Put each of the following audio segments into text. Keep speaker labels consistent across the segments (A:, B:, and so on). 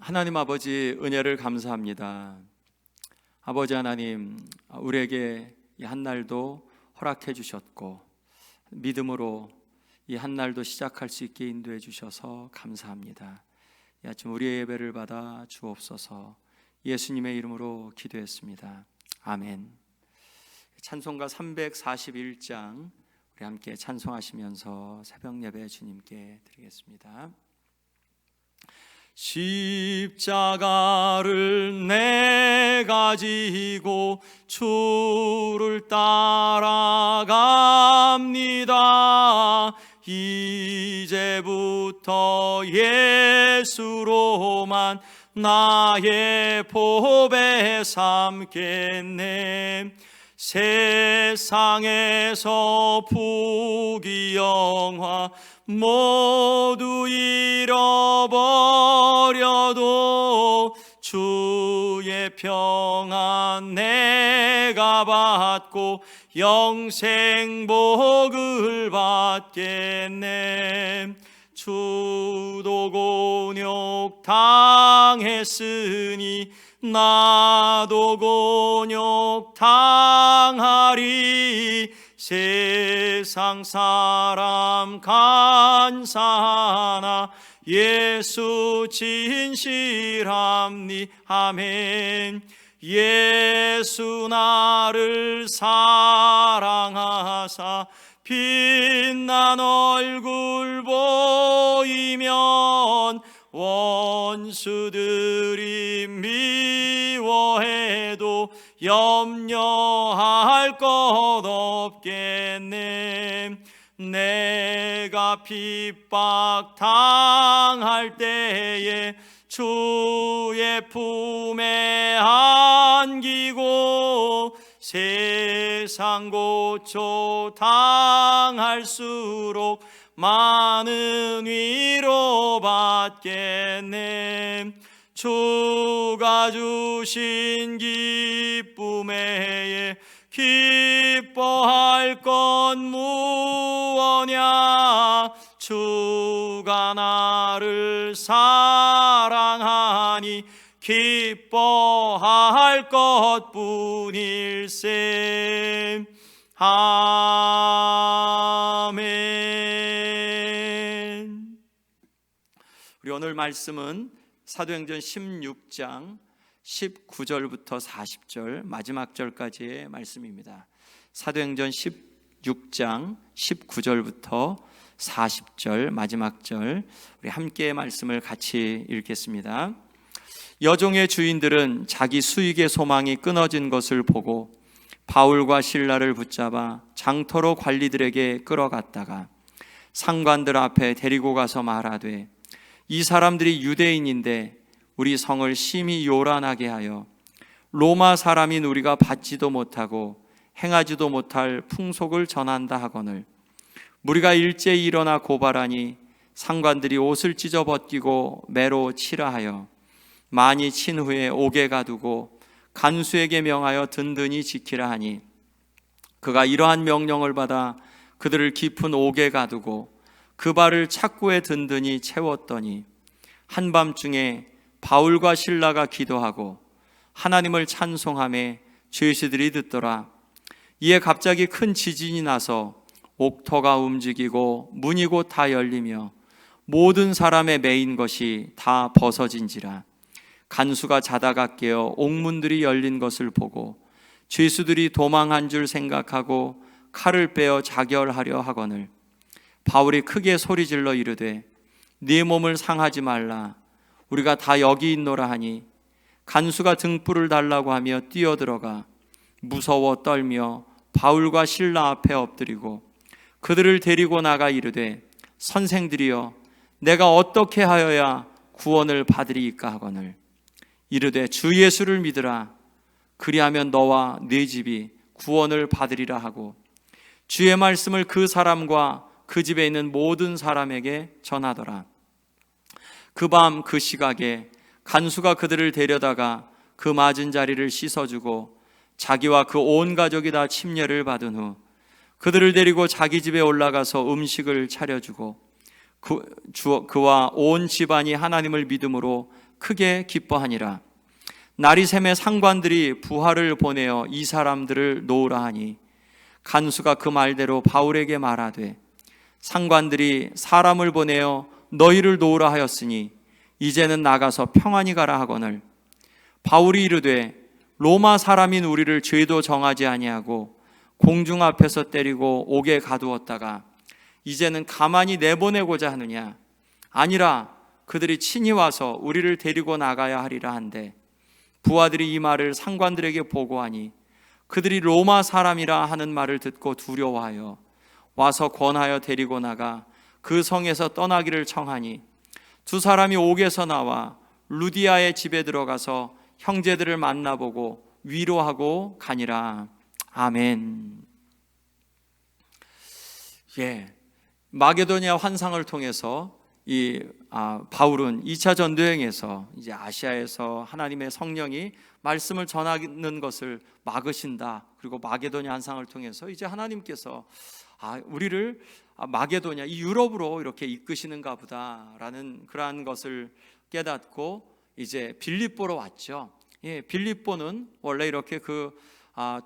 A: 하나님 아버지, 은혜를 감사합니다. 아버지 하나님, 우리에게 이 한날도 허락해 주셨고 믿음으로 이 한날도 시작할 수 있게 인도해 주셔서 감사합니다. 이 아침 우리의 예배를 받아 주옵소서. 예수님의 이름으로 기도했습니다. 아멘. 찬송가 341장 우리 함께 찬송하시면서 새벽 예배 주님께 드리겠습니다. 십자가를 내가 지고 주를 따라갑니다. 이제부터 예수로만 나의 보배 삼겠네. 세상에서 부귀영화 모두 잃어버려도 주의 평안 내가 받고 영생 복을 받겠네. 주도 곤욕 당했으니 나도 곤욕 당하리. 세상 사람 간사하나 예수 진실함니. 아멘. 예수 나를 사랑하사 빛난 얼굴 보이면 원수들이 미워해도 염려할 것 없겠네. 내가 핍박 당할 때에 주의 품에 안기고 세상 고초 당할수록 많은 위로 받겠네. 주가 주신 기쁨에 기뻐할 것 무엇냐. 주가 나를 사랑하니 기뻐할 것뿐일세. 아멘. 우리 오늘 말씀은 사도행전 16장 19절부터 40절 마지막 절까지의 말씀입니다. 사도행전 16장 19절부터 40절 마지막 절, 우리 함께 말씀을 같이 읽겠습니다. 여종의 주인들은 자기 수익의 소망이 끊어진 것을 보고 바울과 실라를 붙잡아 장터로 관리들에게 끌어갔다가 상관들 앞에 데리고 가서 말하되, 이 사람들이 유대인인데 우리 성을 심히 요란하게 하여 로마 사람인 우리가 받지도 못하고 행하지도 못할 풍속을 전한다 하거늘 무리가 일제히 일어나 고발하니 상관들이 옷을 찢어 벗기고 매로 치라 하여 많이 친 후에 옥에 가두고 간수에게 명하여 든든히 지키라 하니, 그가 이러한 명령을 받아 그들을 깊은 옥에 가두고 그 발을 착고에 든든히 채웠더니 한밤중에 바울과 실라가 기도하고 하나님을 찬송하며 죄수들이 듣더라. 이에 갑자기 큰 지진이 나서 옥터가 움직이고 문이 곧 다 열리며 모든 사람의 매인 것이 다 벗어진지라. 간수가 자다가 깨어 옥문들이 열린 것을 보고 죄수들이 도망한 줄 생각하고 칼을 빼어 자결하려 하거늘 바울이 크게 소리질러 이르되, 네 몸을 상하지 말라. 우리가 다 여기 있노라 하니 간수가 등불을 달라고 하며 뛰어들어가 무서워 떨며 바울과 실라 앞에 엎드리고 그들을 데리고 나가 이르되, 선생들이여, 내가 어떻게 하여야 구원을 받으리이까 하거늘 이르되, 주 예수를 믿으라. 그리하면 너와 네 집이 구원을 받으리라 하고 주의 말씀을 그 사람과 그 집에 있는 모든 사람에게 전하더라. 그 밤 그 시각에 간수가 그들을 데려다가 그 맞은 자리를 씻어주고 자기와 그 온 가족이 다 침례를 받은 후 그들을 데리고 자기 집에 올라가서 음식을 차려주고 그와 온 집안이 하나님을 믿음으로 크게 기뻐하니라. 날이 새매 상관들이 부하를 보내어 이 사람들을 놓으라 하니 간수가 그 말대로 바울에게 말하되 상관들이 사람을 보내어 너희를 놓으라 하였으니 이제는 나가서 평안히 가라 하거늘 바울이 이르되 로마 사람인 우리를 죄도 정하지 아니하고 공중 앞에서 때리고 옥에 가두었다가 이제는 가만히 내보내고자 하느냐? 아니라 그들이 친히 와서 우리를 데리고 나가야 하리라 한데 부하들이 이 말을 상관들에게 보고하니 그들이 로마 사람이라 하는 말을 듣고 두려워하여 와서 권하여 데리고 나가 그 성에서 떠나기를 청하니 두 사람이 옥에서 나와 루디아의 집에 들어가서 형제들을 만나보고 위로하고 가니라. 아멘. 마게도니아 환상을 통해서 바울은 2차 전도여행에서 이제 아시아에서 하나님의 성령이 말씀을 전하는 것을 막으신다. 그리고 마게도니아 환상을 통해서 이제 하나님께서 우리를 마게도니아, 이 유럽으로 이렇게 이끄시는가 보다라는 그러한 것을 깨닫고 이제 빌립보로 왔죠. 빌립보는 원래 이렇게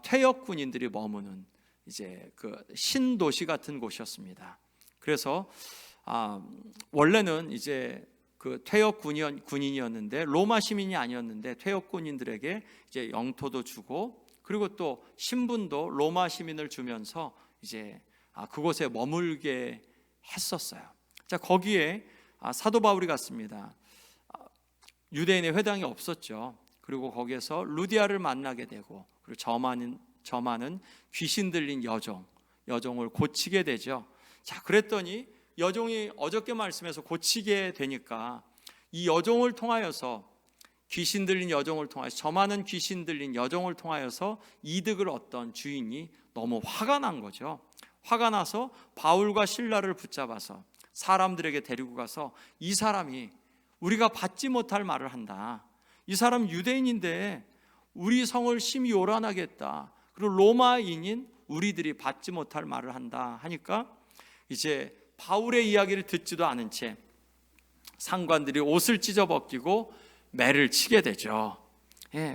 A: 퇴역 군인들이 머무는 이제 신도시 같은 곳이었습니다. 그래서 원래는 이제 퇴역 군인이었는데 로마 시민이 아니었는데 퇴역 군인들에게 이제 영토도 주고 그리고 또 신분도 로마 시민을 주면서 이제 그곳에 머물게 했었어요. 자, 거기에 사도 바울이 갔습니다. 유대인의 회당이 없었죠. 그리고 거기에서 루디아를 만나게 되고 그리고 저만은 귀신 들린 여종을 고치게 되죠. 자, 그랬더니 여종이 어저께 말씀에서 고치게 되니까 이 여종을 통하여서 귀신 들린 여종을 통하여서 저만은 귀신 들린 여종을 통하여서 이득을 얻던 주인이 너무 화가 난 거죠. 화가 나서 바울과 실라를 붙잡아서 사람들에게 데리고 가서 이 사람이 우리가 받지 못할 말을 한다. 이 사람 유대인인데 우리 성을 심히 요란하게 했다. 그리고 로마인인 우리들이 받지 못할 말을 한다 하니까 이제 바울의 이야기를 듣지도 않은 채 상관들이 옷을 찢어 벗기고 매를 치게 되죠.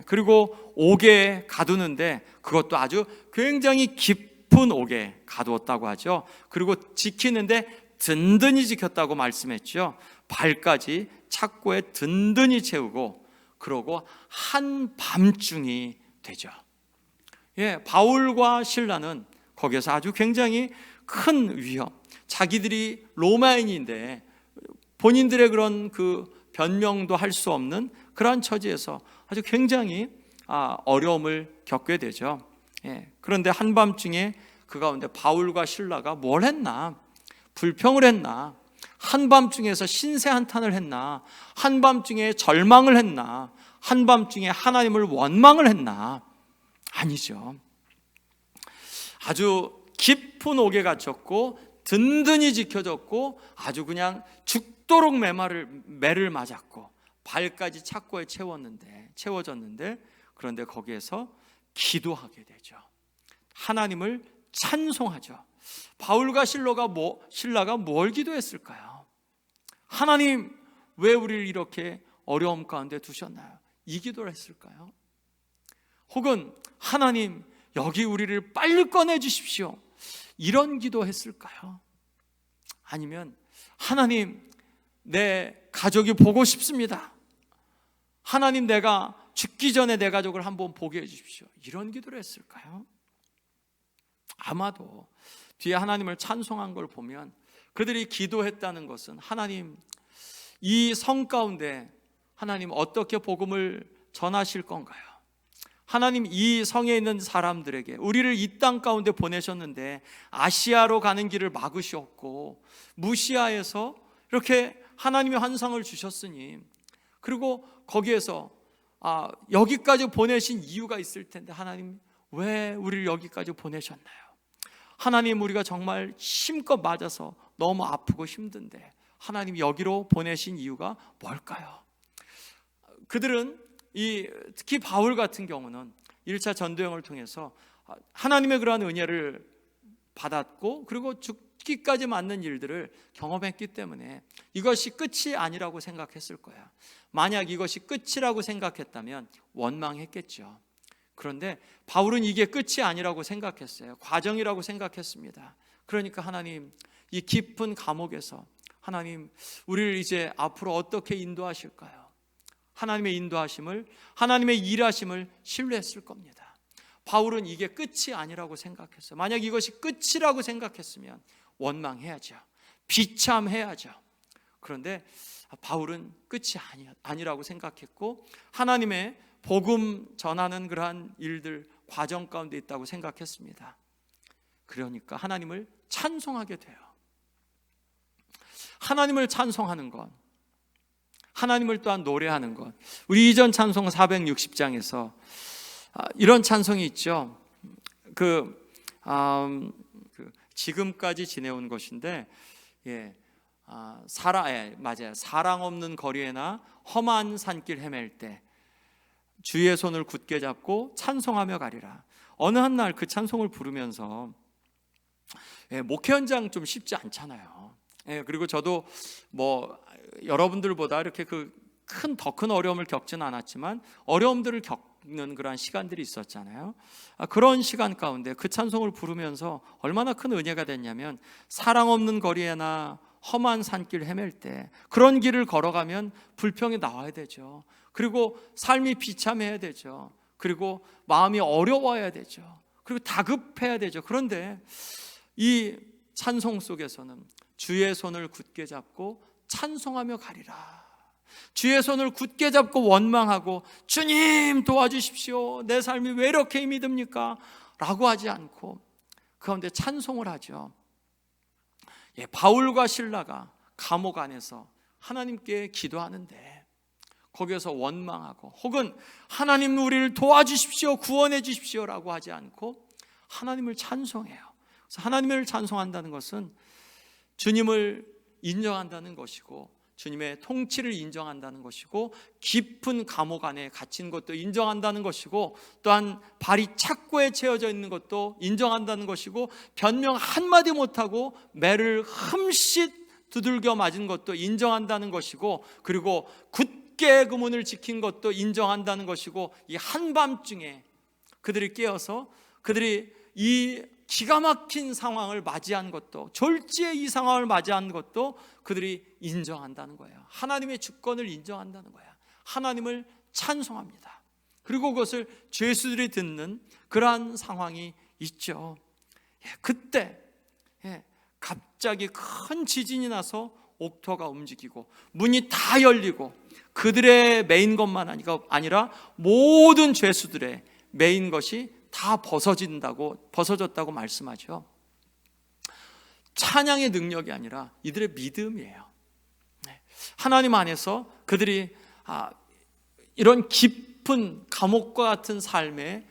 A: 그리고 옥에 가두는데 그것도 아주 굉장히 깊은 옥에 가두었다고 하죠. 그리고 지키는데 든든히 지켰다고 말씀했죠. 발까지 착고에 든든히 채우고 그러고 한밤중이 되죠. 바울과 실라는 거기에서 아주 굉장히 큰 위험, 자기들이 로마인인데 본인들의 그런 변명도 할 수 없는 그러한 처지에서 아주 굉장히 어려움을 겪게 되죠. 그런데 한밤중에 그 가운데 바울과 실라가 뭘 했나? 불평을 했나? 한밤중에서 신세한탄을 했나? 한밤중에 절망을 했나? 한밤중에 하나님을 원망을 했나? 아니죠. 아주 깊은 옥에 갇혔고 든든히 지켜졌고 아주 그냥 죽도록 매를 맞았고 발까지 착고에 채워졌는데 그런데 거기에서 기도하게 되죠. 하나님을 찬송하죠. 바울과 실라가 뭘 기도했을까요? 하나님, 왜 우리를 이렇게 어려움 가운데 두셨나요? 이 기도를 했을까요? 혹은 하나님, 여기 우리를 빨리 꺼내 주십시오, 이런 기도했을까요? 아니면 하나님, 내 가족이 보고 싶습니다, 하나님, 내가 죽기 전에 내 가족을 한번 보게 해주십시오, 이런 기도를 했을까요? 아마도 뒤에 하나님을 찬송한 걸 보면 그들이 기도했다는 것은 하나님, 이 성 가운데 하나님 어떻게 복음을 전하실 건가요? 하나님, 이 성에 있는 사람들에게 우리를 이 땅 가운데 보내셨는데 아시아로 가는 길을 막으셨고 무시아에서 이렇게 하나님의 환상을 주셨으니 그리고 거기에서 여기까지 보내신 이유가 있을 텐데 하나님, 왜 우리를 여기까지 보내셨나요? 하나님, 우리가 정말 힘껏 맞아서 너무 아프고 힘든데 하나님 여기로 보내신 이유가 뭘까요? 그들은 특히 바울 같은 경우는 1차 전도여행을 통해서 하나님의 그러한 은혜를 받았고 그리고 죽기까지 맞는 일들을 경험했기 때문에 이것이 끝이 아니라고 생각했을 거야. 만약 이것이 끝이라고 생각했다면 원망했겠죠. 그런데 바울은 이게 끝이 아니라고 생각했어요. 과정이라고 생각했습니다. 그러니까 하나님, 이 깊은 감옥에서 하나님, 우리를 이제 앞으로 어떻게 인도하실까요? 하나님의 인도하심을, 하나님의 일하심을 신뢰했을 겁니다. 바울은 이게 끝이 아니라고 생각했어요. 만약 이것이 끝이라고 생각했으면 원망해야죠. 비참해야죠. 그런데 바울은 끝이 아니라고 생각했고, 하나님의 복음 전하는 그러한 일들, 과정 가운데 있다고 생각했습니다. 그러니까 하나님을 찬송하게 돼요. 하나님을 찬송하는 것, 하나님을 또한 노래하는 것. 우리 이전 찬송 460장에서 이런 찬송이 있죠. 지금까지 지내온 것인데, 맞아요. 사랑 없는 거리에나 험한 산길 헤맬 때 주의 손을 굳게 잡고 찬송하며 가리라. 어느 한 날 그 찬송을 부르면서, 목회 현장 좀 쉽지 않잖아요. 그리고 저도 여러분들보다 이렇게 더 큰 어려움을 겪지는 않았지만 어려움들을 겪는 그러한 시간들이 있었잖아요. 그런 시간 가운데 그 찬송을 부르면서 얼마나 큰 은혜가 됐냐면, 사랑 없는 거리에나 험한 산길 헤맬 때, 그런 길을 걸어가면 불평이 나와야 되죠. 그리고 삶이 비참해야 되죠. 그리고 마음이 어려워야 되죠. 그리고 다급해야 되죠. 그런데 이 찬송 속에서는 주의 손을 굳게 잡고 찬송하며 가리라. 주의 손을 굳게 잡고 원망하고, 주님 도와주십시오, 내 삶이 왜 이렇게 힘이 듭니까? 라고 하지 않고 그 가운데 찬송을 하죠. 바울과 실라가 감옥 안에서 하나님께 기도하는데, 거기에서 원망하고 혹은 하나님 우리를 도와주십시오, 구원해 주십시오 라고 하지 않고 하나님을 찬송해요. 그래서 하나님을 찬송한다는 것은 주님을 인정한다는 것이고, 주님의 통치를 인정한다는 것이고, 깊은 감옥 안에 갇힌 것도 인정한다는 것이고, 또한 발이 착고에 채워져 있는 것도 인정한다는 것이고, 변명 한마디 못하고 매를 흠칫 두들겨 맞은 것도 인정한다는 것이고, 그리고 굳게 그 문을 지킨 것도 인정한다는 것이고, 이 한밤중에 그들이 깨어서 그들이 이 기가 막힌 상황을 맞이한 것도, 졸지의 이 상황을 맞이한 것도 그들이 인정한다는 거예요. 하나님의 주권을 인정한다는 거예요. 하나님을 찬송합니다. 그리고 그것을 죄수들이 듣는 그러한 상황이 있죠. 그때 갑자기 큰 지진이 나서 옥토가 움직이고 문이 다 열리고, 그들의 메인 것만 아니라 모든 죄수들의 메인 것이 다 벗어졌다고 말씀하죠. 찬양의 능력이 아니라 이들의 믿음이에요. 하나님 안에서 그들이 이런 깊은 감옥과 같은 삶에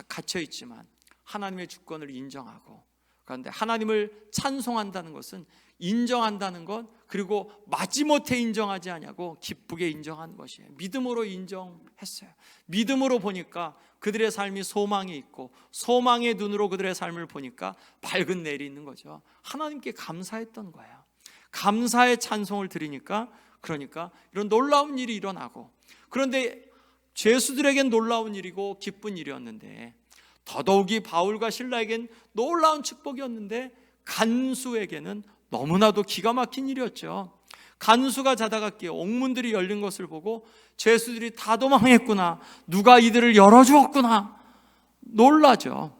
A: 갇혀 있지만 하나님의 주권을 인정하고, 그런데 하나님을 찬송한다는 것은 인정한다는 것, 그리고 마지못해 인정하지 않냐고 기쁘게 인정한 것이에요. 믿음으로 인정했어요. 믿음으로 보니까 그들의 삶이 소망이 있고, 소망의 눈으로 그들의 삶을 보니까 밝은 내일이 있는 거죠. 하나님께 감사했던 거예요. 감사의 찬송을 드리니까, 그러니까 이런 놀라운 일이 일어나고, 그런데 죄수들에겐 놀라운 일이고 기쁜 일이었는데, 더더욱이 바울과 실라에겐 놀라운 축복이었는데, 간수에게는 너무나도 기가 막힌 일이었죠. 간수가 자다가 깨어 옥문들이 열린 것을 보고 죄수들이 다 도망했구나, 누가 이들을 열어주었구나 놀라죠.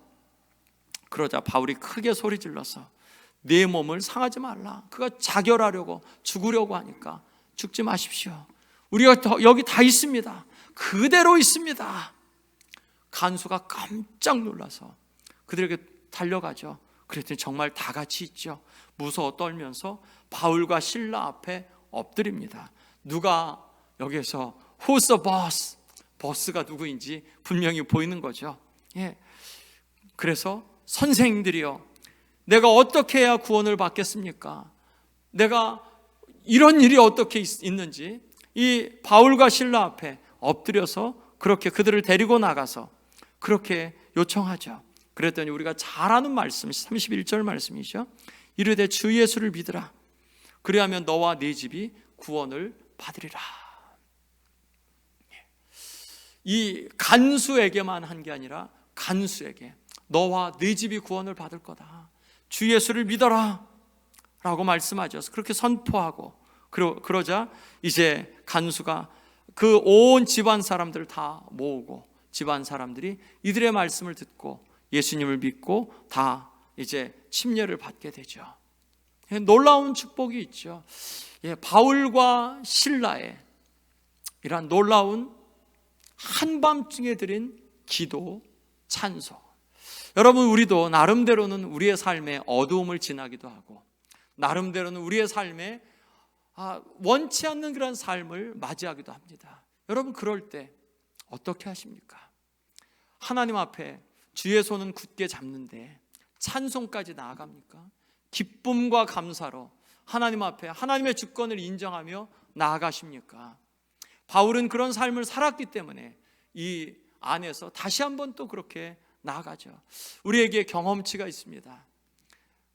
A: 그러자 바울이 크게 소리 질러서 내 몸을 상하지 말라. 그가 자결하려고 죽으려고 하니까 죽지 마십시오. 우리가 여기 다 있습니다. 그대로 있습니다. 간수가 깜짝 놀라서 그들에게 달려가죠. 그랬더니 정말 다 같이 있죠. 무서워 떨면서 바울과 실라 앞에 엎드립니다. 누가 여기에서 Who's the boss? 버스가 누구인지 분명히 보이는 거죠. 그래서 선생님들이요, 내가 어떻게 해야 구원을 받겠습니까? 내가 이런 일이 어떻게 있는지 이 바울과 실라 앞에 엎드려서 그렇게 그들을 데리고 나가서 그렇게 요청하죠. 그랬더니 우리가 잘 아는 말씀 31절 말씀이죠. 이르되 주 예수를 믿으라. 그리하면 너와 네 집이 구원을 받으리라. 이 간수에게만 한 게 아니라 간수에게 너와 네 집이 구원을 받을 거다. 주 예수를 믿어라 라고 말씀하죠. 그렇게 선포하고 그러자 이제 간수가 그 온 집안 사람들을 다 모으고 집안 사람들이 이들의 말씀을 듣고 예수님을 믿고 다 이제 침례를 받게 되죠. 놀라운 축복이 있죠. 바울과 실라의 이러한 놀라운 한밤중에 드린 기도, 찬송. 여러분, 우리도 나름대로는 우리의 삶에 어두움을 지나기도 하고 나름대로는 우리의 삶에 원치 않는 그런 삶을 맞이하기도 합니다. 여러분, 그럴 때 어떻게 하십니까? 하나님 앞에 주의 손은 굳게 잡는데 찬송까지 나아갑니까? 기쁨과 감사로 하나님 앞에 하나님의 주권을 인정하며 나아가십니까? 바울은 그런 삶을 살았기 때문에 이 안에서 다시 한번 또 그렇게 나아가죠. 우리에게 경험치가 있습니다.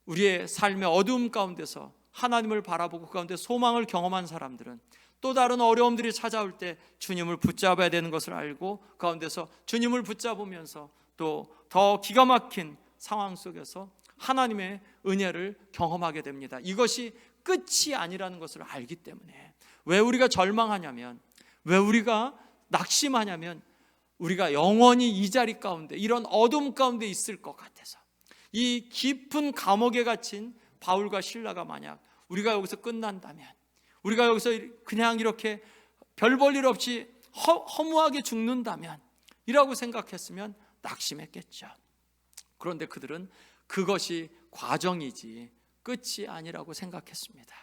A: 우리의 삶의 어두움 가운데서 하나님을 바라보고 그 가운데 소망을 경험한 사람들은 또 다른 어려움들이 찾아올 때 주님을 붙잡아야 되는 것을 알고 가운데서 주님을 붙잡으면서 또 더 기가 막힌 상황 속에서 하나님의 은혜를 경험하게 됩니다. 이것이 끝이 아니라는 것을 알기 때문에. 왜 우리가 절망하냐면, 왜 우리가 낙심하냐면 우리가 영원히 이 자리 가운데, 이런 어둠 가운데 있을 것 같아서. 이 깊은 감옥에 갇힌 바울과 실라가 만약 우리가 여기서 끝난다면, 우리가 여기서 그냥 이렇게 별 볼 일 없이 허무하게 죽는다면 이라고 생각했으면 낙심했겠죠. 그런데 그들은 그것이 과정이지 끝이 아니라고 생각했습니다.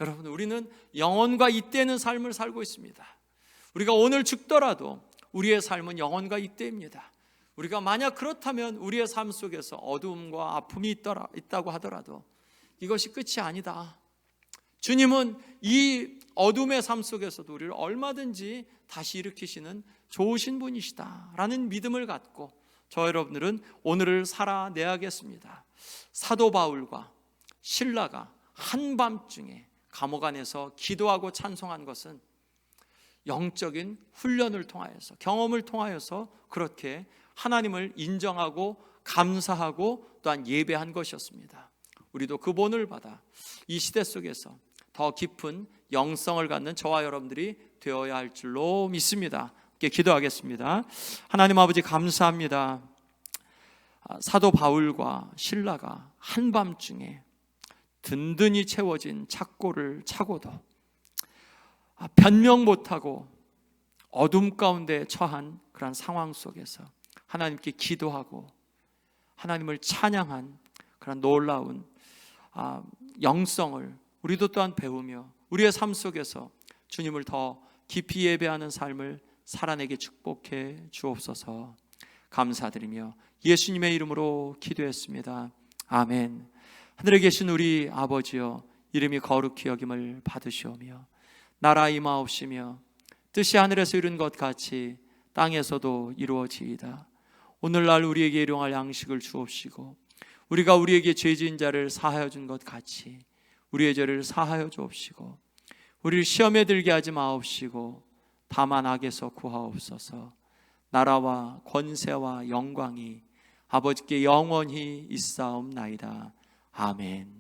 A: 여러분, 우리는 영혼과 잇대는 삶을 살고 있습니다. 우리가 오늘 죽더라도 우리의 삶은 영혼과 잇대입니다. 우리가 만약 그렇다면 우리의 삶 속에서 어두움과 아픔이 있다고 하더라도 이것이 끝이 아니다. 주님은 이 어둠의 삶 속에서도 우리를 얼마든지 다시 일으키시는 좋으신 분이시다라는 믿음을 갖고 저 여러분들은 오늘을 살아내야겠습니다. 사도 바울과 실라가 한밤중에 감옥 안에서 기도하고 찬송한 것은 영적인 훈련을 통하여서, 경험을 통하여서 그렇게 하나님을 인정하고 감사하고 또한 예배한 것이었습니다. 우리도 그 본을 받아 이 시대 속에서 더 깊은 영성을 갖는 저와 여러분들이 되어야 할 줄로 믿습니다. 함께 기도하겠습니다. 하나님 아버지, 감사합니다. 사도 바울과 실라가 한밤중에 든든히 채워진 착고를 차고도 변명 못하고 어둠 가운데 처한 그런 상황 속에서 하나님께 기도하고 하나님을 찬양한 그런 놀라운 영성을 우리도 또한 배우며 우리의 삶 속에서 주님을 더 깊이 예배하는 삶을 살아내게 축복해 주옵소서. 감사드리며 예수님의 이름으로 기도했습니다. 아멘. 하늘에 계신 우리 아버지여, 이름이 거룩히 여김을 받으시오며 나라 임하옵시며 뜻이 하늘에서 이룬 것 같이 땅에서도 이루어지이다. 오늘날 우리에게 일용할 양식을 주옵시고 우리가 우리에게 죄 지은 자를 사하여 준 것 같이 우리의 죄를 사하여 주옵시고 우리를 시험에 들게 하지 마옵시고 다만 악에서 구하옵소서. 나라와 권세와 영광이 아버지께 영원히 있사옵나이다. 아멘.